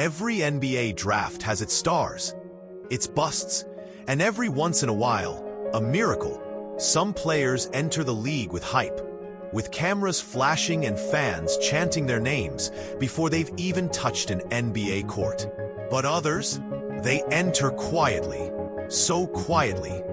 Every NBA draft has its stars, its busts, and every once in a while, a miracle. Some players enter the league with hype, with cameras flashing and fans chanting their names before they've even touched an NBA court. But others, they enter quietly, so quietly,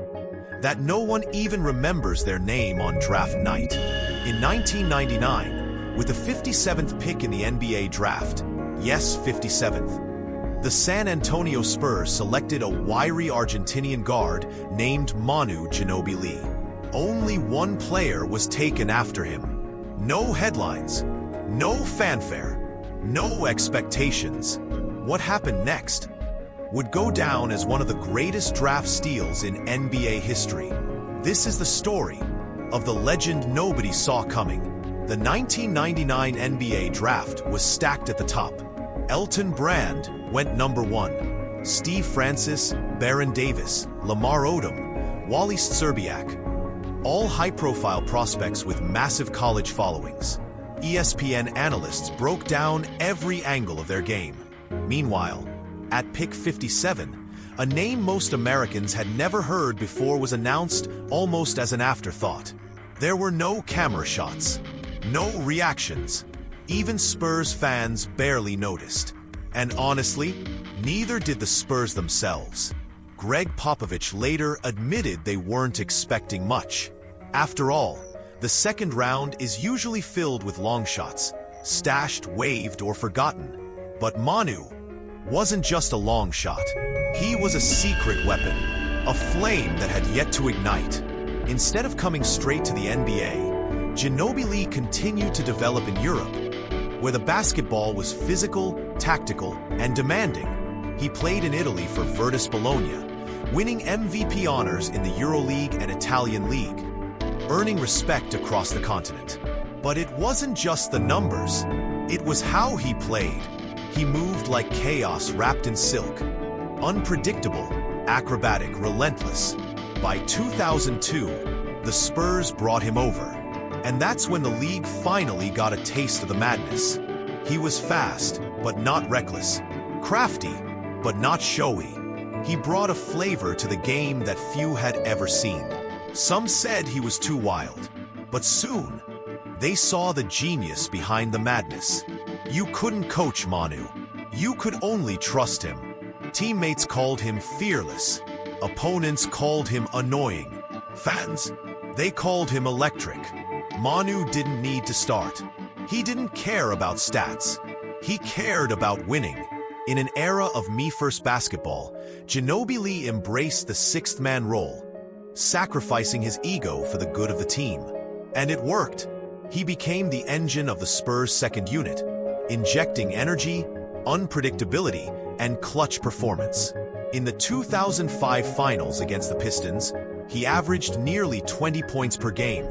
that no one even remembers their name on draft night. In 1999, with the 57th pick in the NBA draft, yes, 57th, the San Antonio Spurs selected a wiry Argentinian guard named Manu Ginóbili. Only one player was taken after him. No headlines, no fanfare, no expectations. What happened next would go down as one of the greatest draft steals in NBA history. This is the story of the legend nobody saw coming. The 1999 NBA draft was stacked at the top. Elton Brand went number 1. Steve Francis, Baron Davis, Lamar Odom, Wally Szczerbiak. All high-profile prospects with massive college followings. ESPN analysts broke down every angle of their game. Meanwhile, at pick 57, a name most Americans had never heard before was announced almost as an afterthought. There were no camera shots, no reactions. Even Spurs fans barely noticed. And honestly, neither did the Spurs themselves. Greg Popovich later admitted they weren't expecting much. After all, the second round is usually filled with long shots, stashed, waived, or forgotten. But Manu wasn't just a long shot. He was a secret weapon, a flame that had yet to ignite. Instead of coming straight to the NBA, Ginóbili continued to develop in Europe, where the basketball was physical, tactical, and demanding. He played in Italy for Virtus Bologna, winning MVP honors in the EuroLeague and Italian League, earning respect across the continent. But it wasn't just the numbers, it was how he played. He moved like chaos wrapped in silk, unpredictable, acrobatic, relentless. By 2002, the Spurs brought him over, and that's when the league finally got a taste of the madness. He was fast, but not reckless, crafty, but not showy. He brought a flavor to the game that few had ever seen. Some said he was too wild, but soon, they saw the genius behind the madness. You couldn't coach Manu. You could only trust him. Teammates called him fearless. Opponents called him annoying. Fans, they called him electric. Manu didn't need to start. He didn't care about stats. He cared about winning. In an era of me-first basketball, Ginóbili embraced the sixth-man role, sacrificing his ego for the good of the team. And it worked. He became the engine of the Spurs' second unit, injecting energy, unpredictability, and clutch performance. In the 2005 finals against the Pistons, he averaged nearly 20 points per game.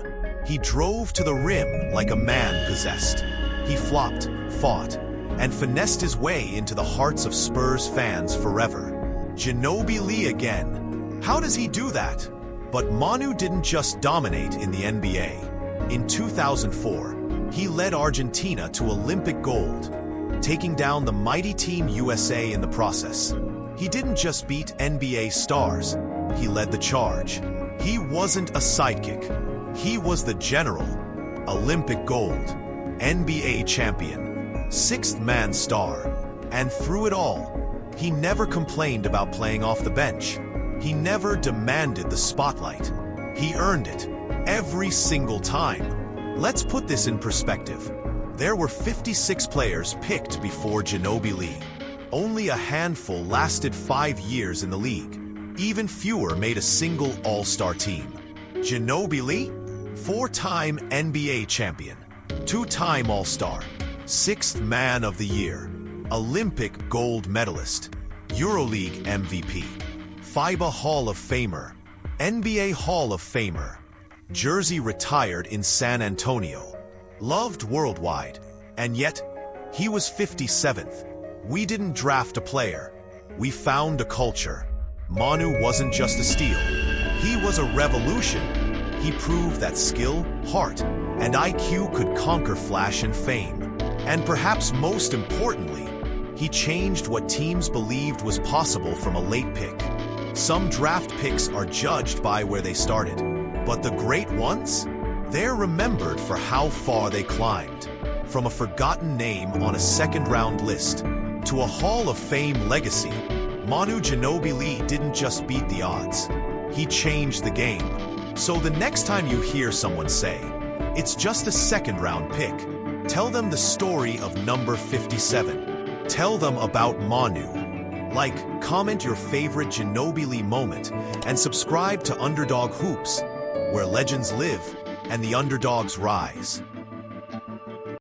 He drove to the rim like a man possessed. He flopped, fought, and finessed his way into the hearts of Spurs fans forever. Ginóbili again. How does he do that? But Manu didn't just dominate in the NBA. In 2004, he led Argentina to Olympic gold, taking down the mighty Team USA in the process. He didn't just beat NBA stars, he led the charge. He wasn't a sidekick. He was the general, Olympic gold, NBA champion, sixth-man star. And through it all, he never complained about playing off the bench. He never demanded the spotlight. He earned it every single time. Let's put this in perspective. There were 56 players picked before Ginóbili. Only a handful lasted 5 years in the league. Even fewer made a single all-star team. Ginóbili, 4-time NBA champion, 2-time All-Star, 6th Man of the Year, Olympic gold medalist, EuroLeague MVP, FIBA Hall of Famer, NBA Hall of Famer, jersey retired in San Antonio, loved worldwide, and yet, he was 57th. We didn't draft a player, we found a culture. Manu wasn't just a steal, he was a revolution. He proved that skill, heart, and IQ could conquer flash and fame. And perhaps most importantly, He changed what teams believed was possible from a late pick. Some draft picks are judged by where they started, but the great ones? They're remembered for how far they climbed. From a forgotten name on a second-round list to a Hall of Fame legacy, Manu Ginóbili didn't just beat the odds. He changed the game. So the next time you hear someone say, "It's just a second-round pick," tell them the story of number 57. Tell them about Manu. Like, comment your favorite Ginóbili moment, and subscribe to Underdog Hoops, where legends live and the underdogs rise.